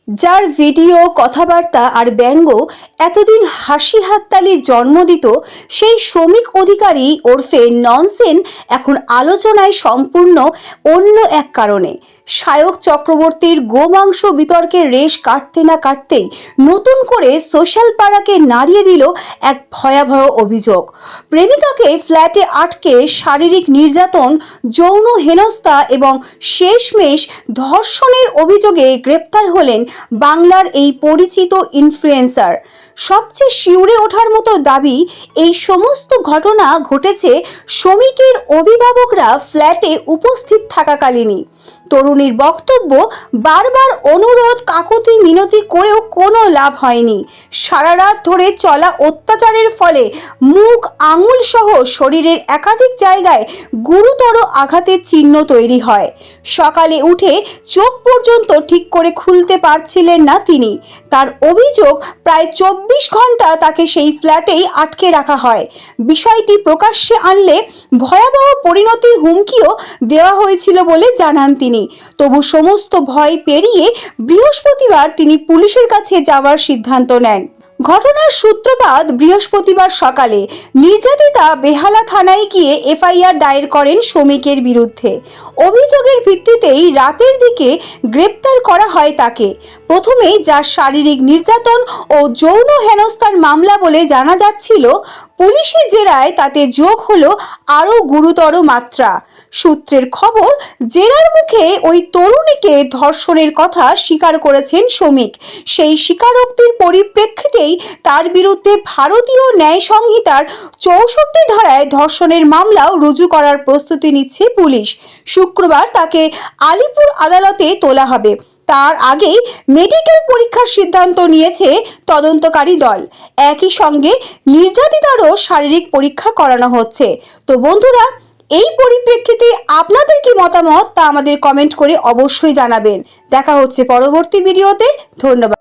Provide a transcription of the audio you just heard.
যার ভিডিও, কথাবার্তা আর ব্যঙ্গ এতদিন হাসি হাততালির জন্ম দিত, সেই শ্রমিক অধিকারী ওরফে ননসেন এখন আলোচনায় সম্পূর্ণ অন্য এক কারণে। সায়ক চক্রবর্তীর গোমাংস বিতর্কের রেশ কাটতে না কাটতেই নতুন করে সোশ্যাল পাড়াকে নাড়িয়ে দিল এক ভয়াবহ অভিযোগ। প্রেমিকাকে ফ্ল্যাটে আটকে শারীরিক নির্যাতন, যৌন হেনস্থা এবং শেষমেশ ধর্ষণের অভিযোগে গ্রেপ্তার হলেন বাংলার এই পরিচিত ইনফ্লুয়েন্সার। সবচেয়ে শিউরে ওঠার মতো দাবি, এই সমস্ত ঘটনা ঘটেছে শ্রমিকের অভিভাবকরা ফ্ল্যাটে উপস্থিত থাকাকালীনই। তরুণীর বক্তব্য, বারবার অনুরোধ কাকুতি মিনতি করেও কোনো লাভ হয়নি। সারা রাত ধরে চলা অত্যাচারের ফলে মুখ, আঙুল সহ শরীরের একাধিক জায়গায় গুরুতর আঘাতের চিহ্ন তৈরি হয়। সকালে উঠে চোখ পর্যন্ত ঠিক করে খুলতে পারছিলেন না তিনি। তার অভিযোগ, প্রায় 24 ঘন্টা তাকে সেই ফ্ল্যাটেই আটকে রাখা হয়। বিষয়টি প্রকাশ্যে আনলে ভয়াবহ পরিণতির হুমকিও দেওয়া হয়েছিল বলে জানান তিনি। তবু সমস্ত ভয় পেরিয়ে বৃহস্পতিবার তিনি পুলিশের কাছে যাওয়ার সিদ্ধান্ত নেন। ঘটনার সূত্রপাত বৃহস্পতিবার সকালে নির্যাতিতা বেহালা থানায় গিয়ে এফআইআর দায়ের করেন শ্রমিকের বিরুদ্ধে। অভিযোগের ভিত্তিতেই রাতের দিকে গ্রেপ্তার করা হয় তাকে। প্রথমে যা শারীরিক নির্যাতন ও যৌন হেনস্থার মামলা বলে জানা যাচ্ছিল, পুলিশের জেরায় তাতে যোগ হলো আরও গুরুতর মাত্রা। সূত্রের খবর, জেরার মুখে ওই তরুণীকে ধর্ষণের কথা স্বীকার করেছেন শ্রমিক। সেই স্বীকারোক্তির পরিপ্রেক্ষিতেই তার বিরুদ্ধে ভারতীয় ন্যায় সংহিতার 64 ধারায় ধর্ষণের মামলাও রুজু করার প্রস্তুতি নিচ্ছে পুলিশ। শুক্রবার তাকে আলিপুর আদালতে তোলা হবে। তার আগেই মেডিকেল পরীক্ষার সিদ্ধান্ত নিয়েছে তদন্তকারী দল। একই সঙ্গে নির্যাতিতারও শারীরিক পরীক্ষা করানো হচ্ছে। তো বন্ধুরা, এই পরিপ্রেক্ষিতে আপনাদের কি মতামত তা আমাদের কমেন্ট করে অবশ্যই জানাবেন। দেখা হচ্ছে পরবর্তী ভিডিওতে। ধন্যবাদ।